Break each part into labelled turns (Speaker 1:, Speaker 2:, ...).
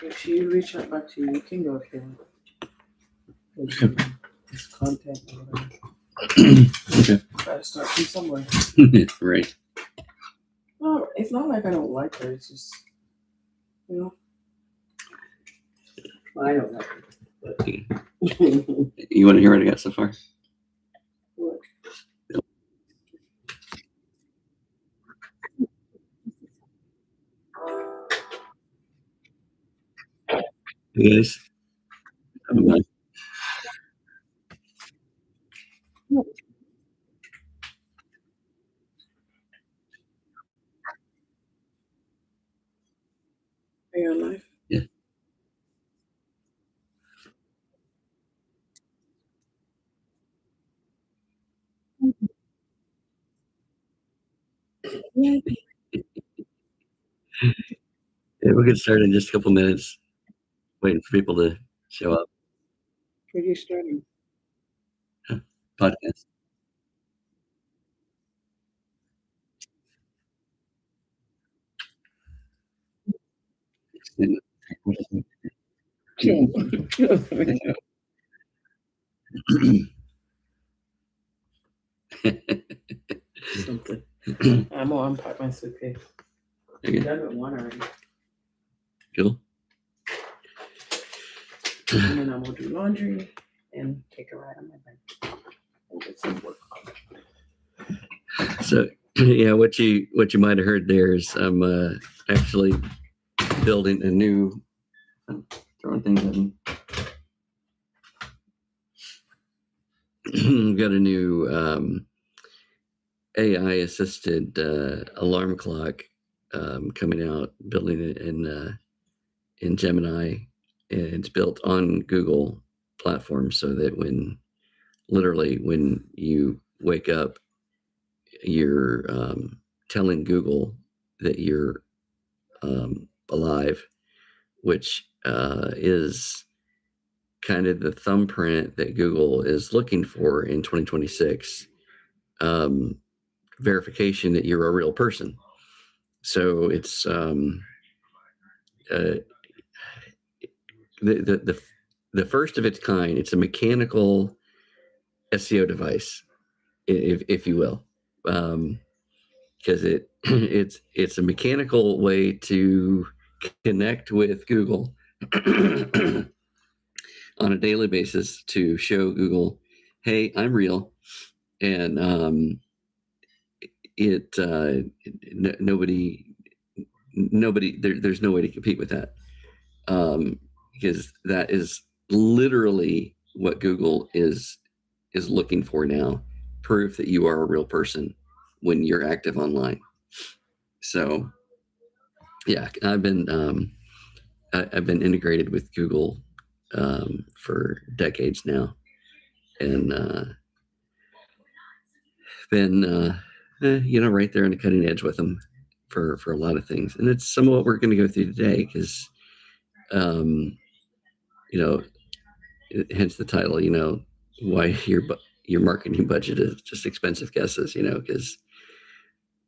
Speaker 1: if she reach out back to you, you can go if you want. It's content or whatever.
Speaker 2: Okay.
Speaker 1: Gotta start from somewhere.
Speaker 2: Right.
Speaker 1: No, it's not like I don't like her. It's just, well, I don't like her. But
Speaker 2: You want to hear what I got so far?
Speaker 1: What?
Speaker 2: You guys?
Speaker 1: Are you on live?
Speaker 2: Yeah. Yeah, we'll get started in just a couple minutes. Waiting for people to show up.
Speaker 1: Where are you starting?
Speaker 2: Podcast.
Speaker 1: Something. I'm gonna unpack my suitcase.
Speaker 2: Okay.
Speaker 1: I'm done with one already.
Speaker 2: Cool.
Speaker 1: And then I'm gonna do laundry and take a ride on my bike and get some work.
Speaker 2: So yeah, what you might have heard there is I'm actually building a new. I'm throwing things at me. We've got a new AI assisted alarm clock coming out, building it in Gemini. And it's built on Google platform so that when you wake up, you're telling Google that you're alive, which is kind of the thumbprint that Google is looking for in 2026, verification that you're a real person. So it's the first of its kind. It's a mechanical SEO device, if you will, because it's a mechanical way to connect with Google on a daily basis to show Google, hey, I'm real, and nobody there's no way to compete with that, because that is literally what Google is looking for now, proof that you are a real person when you're active online. So yeah, I've been integrated with Google for decades now, and been right there on the cutting edge with them for a lot of things. And it's some of what we're going to go through today, because hence the title, why your marketing budget is just expensive guesses, because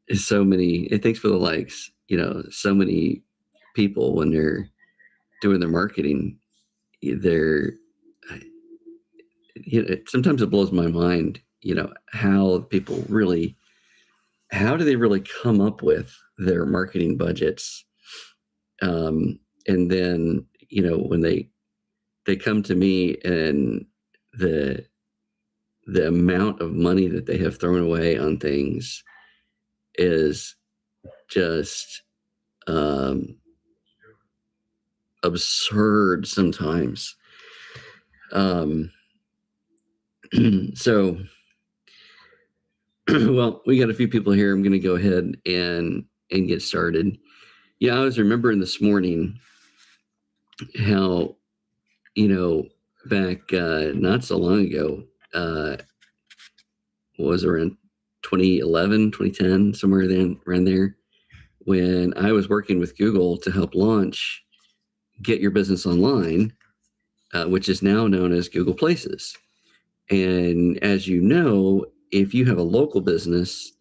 Speaker 2: it's so many, thanks for the likes, so many people, when they're doing their marketing, sometimes it blows my mind, how people really, how do they really come up with their marketing budgets? And then, when they come to me, and the amount of money that they have thrown away on things is just absurd sometimes. So, well, we got a few people here. I'm going to go ahead and get started. Yeah, I was remembering this morning how, back not so long ago, was around 2011, 2010, somewhere around there, when I was working with Google to help launch Get Your Business Online, which is now known as Google Places. And as you know, if you have a local business,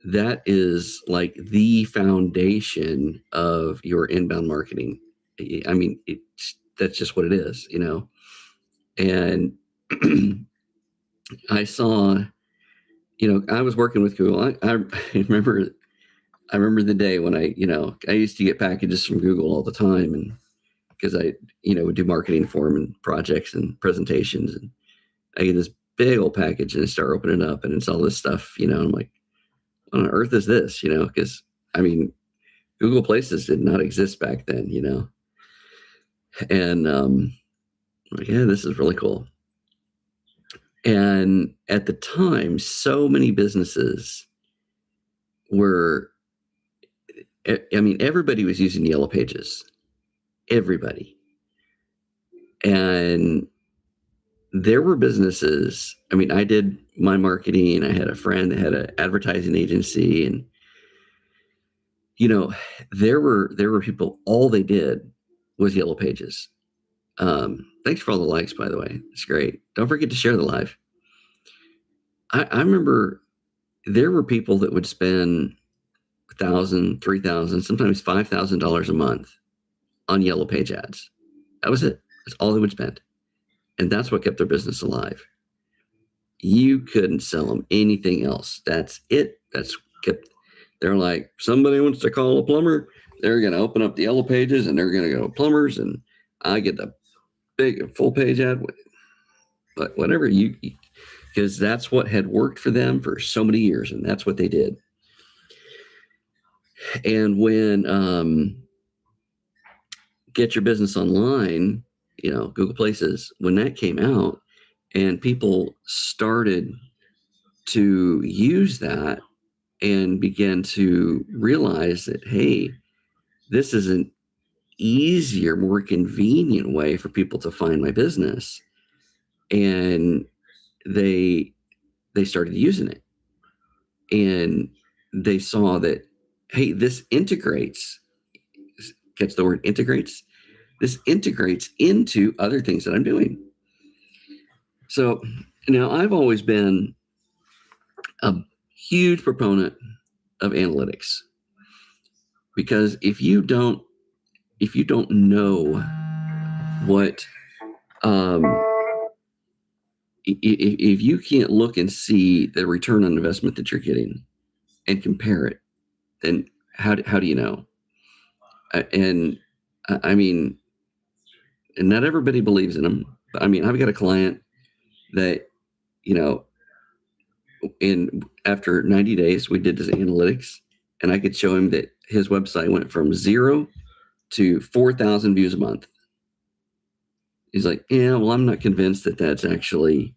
Speaker 2: that is like the foundation of your inbound marketing. I mean, that's just what it is, you know. And I saw, you know, I was working with Google. I remember the day when I used to get packages from Google all the time, and because I, would do marketing for them and projects and presentations, and I get this big old package and I start opening it up, and it's all this stuff, and I'm like, what on earth is this? Because I mean, Google Places did not exist back then, and like, yeah, this is really cool. And at the time, so many businesses were, I mean, everybody was using Yellow Pages, everybody. And there were businesses, I mean, I did my marketing. I had a friend that had an advertising agency, and, there were people, all they did was Yellow Pages. Thanks for all the likes, by the way. It's great. Don't forget to share the live. I remember there were people that would spend $1,000, $3,000, sometimes $5,000 a month on Yellow Page ads. That was it. That's all they would spend. And that's what kept their business alive. You couldn't sell them anything else. That's it. They're like, somebody wants to call a plumber, they're going to open up the Yellow Pages and they're going to go plumbers, and I get the big full page ad. But whatever, because that's what had worked for them for so many years, and that's what they did. And when Get Your Business Online, Google Places, when that came out and people started to use that and began to realize that, hey, this is an easier, more convenient way for people to find my business. And they started using it. And they saw that, hey, this integrates. Catch the word integrates. This integrates into other things that I'm doing. So now I've always been a huge proponent of analytics, because if you don't know what, if you can't look and see the return on investment that you're getting and compare it, then how do you know? And I mean, and not everybody believes in them. But I mean, I've got a client that, after 90 days, we did his analytics, and I could show him that his website went from 0 to 4,000 views a month. He's like, yeah, well, I'm not convinced that that's actually,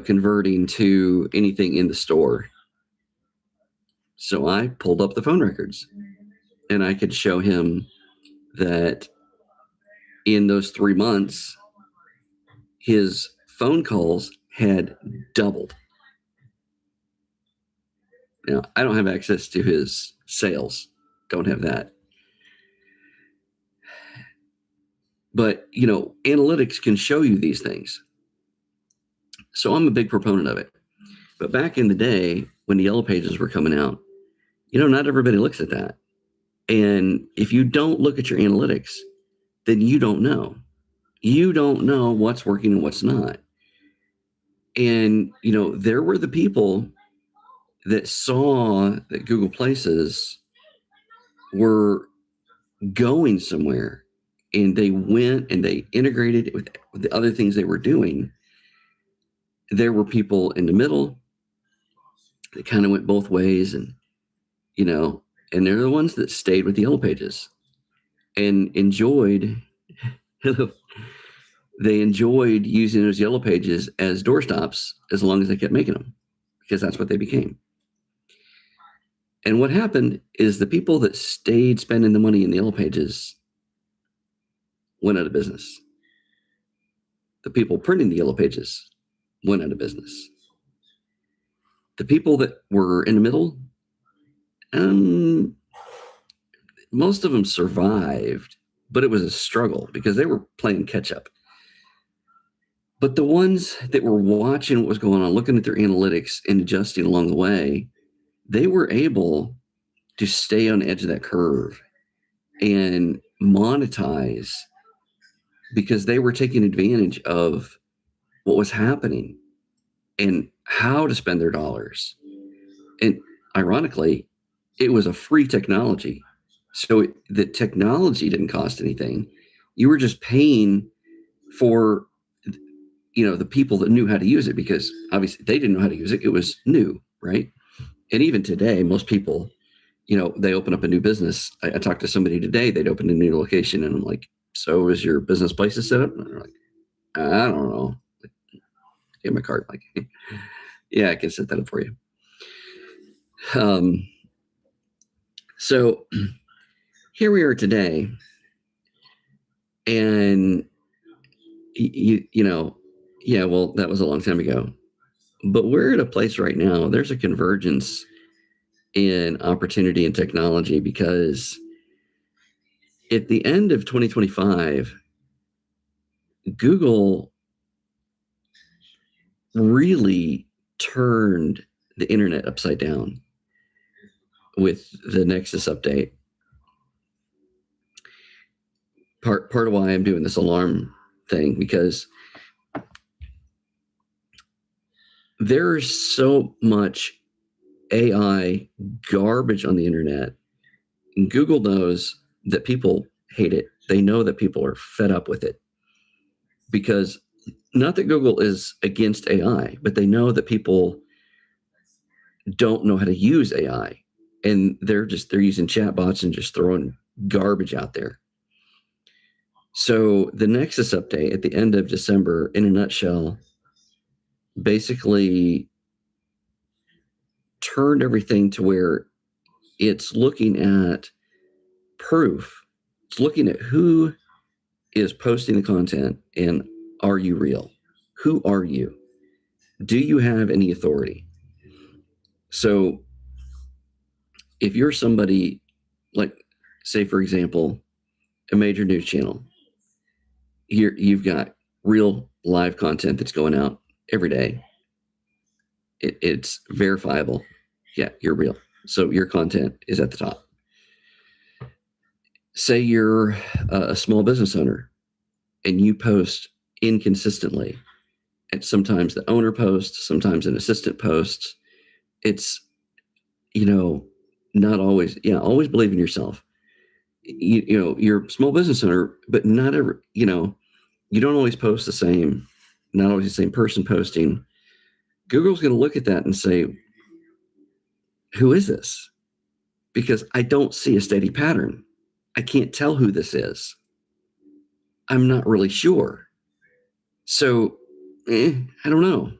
Speaker 2: converting to anything in the store. So I pulled up the phone records, and I could show him that in those 3 months, his phone calls had doubled. Now, I don't have access to his sales. Don't have that. But, analytics can show you these things. So I'm a big proponent of it. But back in the day, when the Yellow Pages were coming out, not everybody looks at that. And if you don't look at your analytics, then you don't know. You don't know what's working and what's not. And, there were the people that saw that Google Places were going somewhere, and they went and they integrated it with the other things they were doing. There were people in the middle that kind of went both ways, and, and they're the ones that stayed with the Yellow Pages and enjoyed, they enjoyed using those Yellow Pages as doorstops as long as they kept making them, because that's what they became. And what happened is the people that stayed spending the money in the Yellow Pages went out of business. The people printing the Yellow Pages went out of business. The people that were in the middle, most of them survived, but it was a struggle because they were playing catch up. But the ones that were watching what was going on, looking at their analytics and adjusting along the way, they were able to stay on the edge of that curve and monetize because they were taking advantage of what was happening and how to spend their dollars. And ironically, it was a free technology. So the technology didn't cost anything. You were just paying for, the people that knew how to use it, because obviously they didn't know how to use it. It was new, right? And even today, most people, they open up a new business. I talked to somebody today, they'd opened a new location, and I'm like, so is your business places set up? And they're like, I don't know. Give my card. Like, yeah, I can set that up for you. So here we are today, and yeah, well, that was a long time ago, but we're at a place right now. There's a convergence in opportunity and technology, because at the end of 2025, Google really turned the internet upside down with the Nexus update. Part of why I'm doing this alarm thing, because there's so much AI garbage on the internet. And Google knows that people hate it. They know that people are fed up with it, because not that Google is against AI, but they know that people don't know how to use AI, and they're using chatbots and just throwing garbage out there. So the Nexus update at the end of December, in a nutshell, basically turned everything to where it's looking at proof. It's looking at who is posting the content, and are you real? Who are you? Do you have any authority? So if you're somebody like, say, for example, a major news channel, here you've got real live content that's going out every day. It's verifiable. Yeah, you're real. So your content is at the top. Say you're a small business owner and you post inconsistently, and sometimes the owner posts, sometimes an assistant posts. It's, not always, always believe in yourself. You're a small business owner, but not every, you don't always post the same, not always the same person posting. Google's going to look at that and say, who is this? Because I don't see a steady pattern. I can't tell who this is. I'm not really sure. So, I don't know.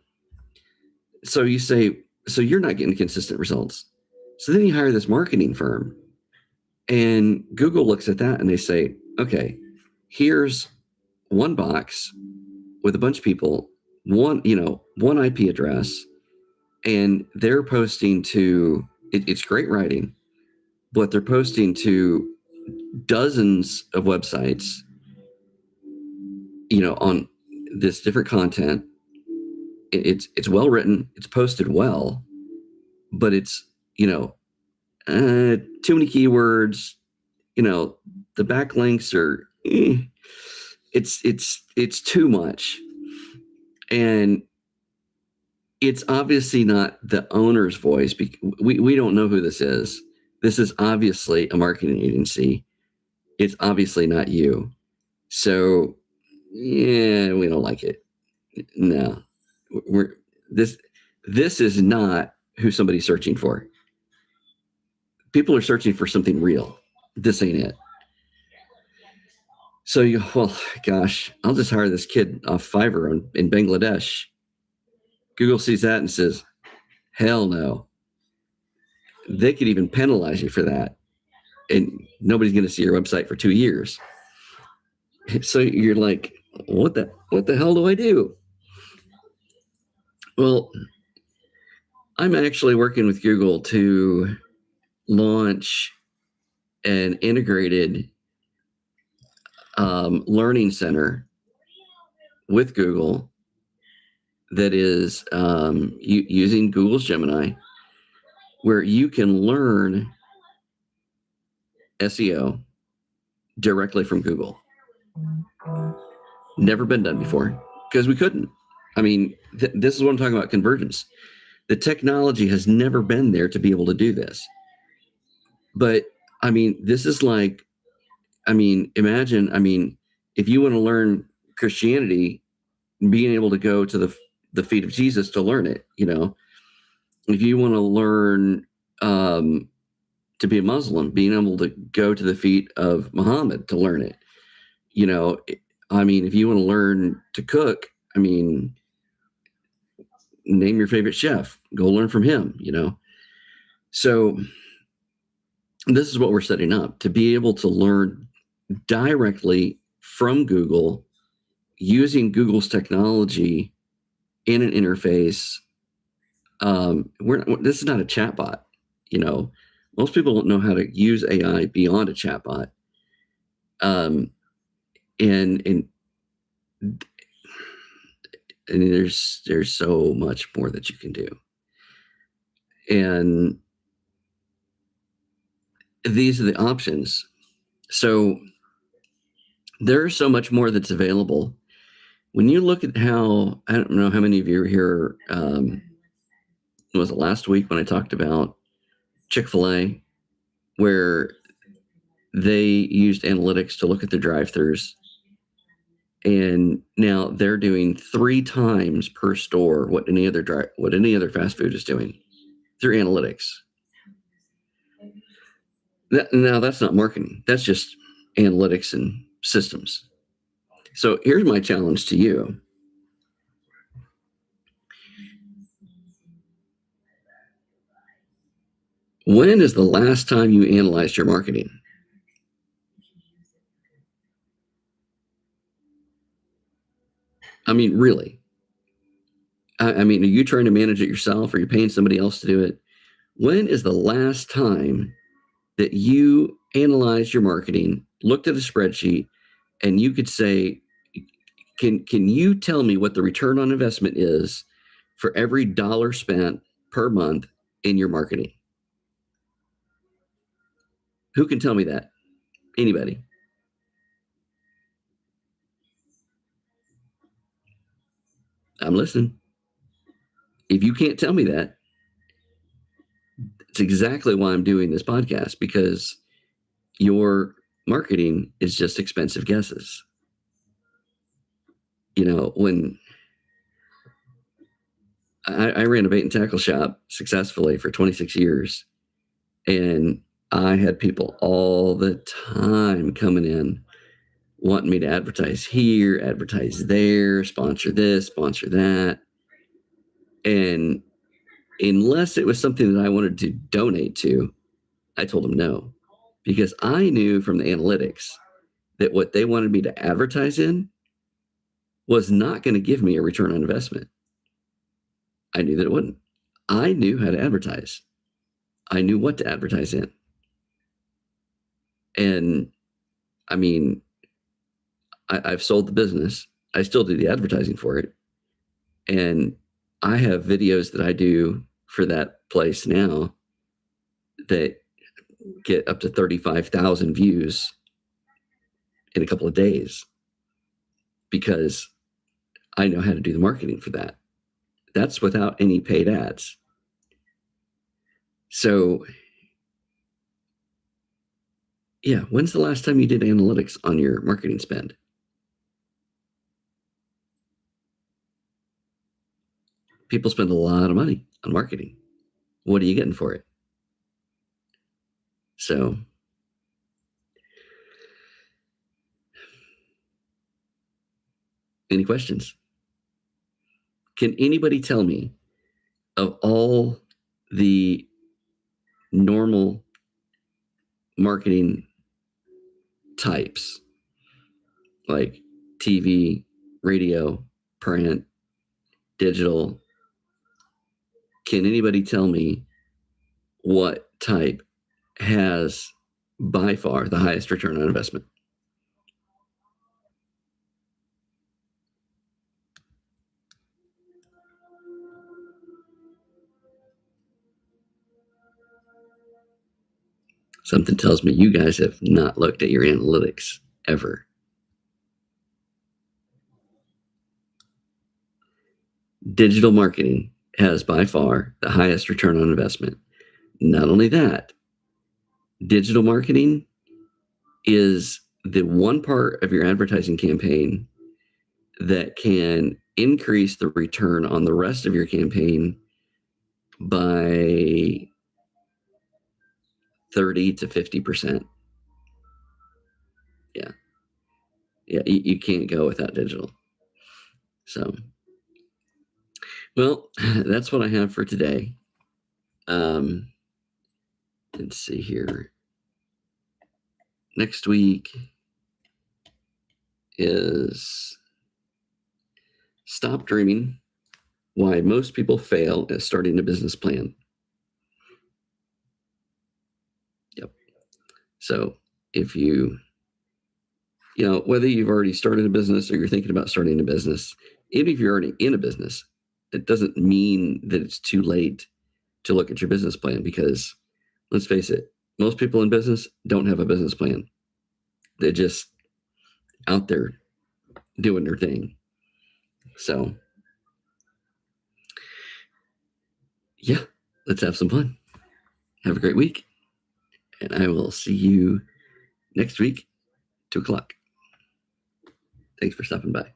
Speaker 2: So you say, so you're not getting consistent results. So then you hire this marketing firm, and Google looks at that and they say, okay, here's one box with a bunch of people, one IP address, and they're posting to, it's great writing, but they're posting to dozens of websites, on this different content. It's well written, it's posted well, but it's, too many keywords, the backlinks are, it's too much. And it's obviously not the owner's voice. We don't know who this is. This is obviously a marketing agency. It's obviously not you. So, yeah, we don't like it. No, this is not who somebody's searching for. People are searching for something real. This ain't it. So well, gosh, I'll just hire this kid off Fiverr in Bangladesh. Google sees that and says, hell no. They could even penalize you for that, and nobody's going to see your website for 2 years. So you're like, what the hell do I do? Well, I'm actually working with Google to launch an integrated learning center with Google that is using Google's Gemini, where you can learn SEO, directly from Google. Never been done before because we couldn't. I mean, this is what I'm talking about, convergence. The technology has never been there to be able to do this. But I mean, this is like, I mean, imagine, I mean, if you want to learn Christianity, being able to go to the feet of Jesus to learn it, you know, if you want to learn to be a Muslim, being able to go to the feet of Muhammad to learn it, you know, I mean, if you want to learn to cook, I mean, name your favorite chef, go learn from him, you know. So this is what we're setting up, to be able to learn directly from Google using Google's technology in an interface. This is not a chatbot. You know, most people don't know how to use AI beyond a chatbot. And there's so much more that you can do. And these are the options. So there's so much more that's available. When you look at how, I don't know how many of you are here, was it last week when I talked about Chick-fil-A, where they used analytics to look at their drive-thrus, and now they're doing 3 times per store what any other fast food is doing through analytics. Now that's not marketing. That's just analytics and systems. So here's my challenge to you. When is the last time you analyzed your marketing? I mean, really. I mean, are you trying to manage it yourself, or are you paying somebody else to do it? When is the last time that you analyzed your marketing, looked at a spreadsheet, and you could say, can you tell me what the return on investment is for every dollar spent per month in your marketing? Who can tell me that? Anybody? I'm listening. If you can't tell me that, it's exactly why I'm doing this podcast, because your marketing is just expensive guesses. You know, when I ran a bait and tackle shop successfully for 26 years, and I had people all the time coming in wanting me to advertise here, advertise there, sponsor this, sponsor that. And unless it was something that I wanted to donate to, I told them no, because I knew from the analytics that what they wanted me to advertise in was not going to give me a return on investment. I knew that it wouldn't. I knew how to advertise. I knew what to advertise in. And I mean, I've sold the business. I still do the advertising for it. And I have videos that I do for that place now that get up to 35,000 views in a couple of days, because I know how to do the marketing for that. That's without any paid ads. So yeah, when's the last time you did analytics on your marketing spend? People spend a lot of money on marketing. What are you getting for it? So any questions? Can anybody tell me, of all the normal marketing types, like TV, radio, print, digital, can anybody tell me what type has by far the highest return on investment? Something tells me you guys have not looked at your analytics ever. Digital marketing has by far the highest return on investment. Not only that, digital marketing is the one part of your advertising campaign that can increase the return on the rest of your campaign by 30 to 50%. Yeah. You can't go without digital. So, well, that's what I have for today. Let's see here. Next week is Stop Dreaming: Why Most People Fail at Starting a Business Plan. Yep. So if you whether you've already started a business or you're thinking about starting a business, even if you're already in a business, it doesn't mean that it's too late to look at your business plan, because let's face it, most people in business don't have a business plan. They're just out there doing their thing. So yeah, let's have some fun. Have a great week. And I will see you next week, 2:00. Thanks for stopping by.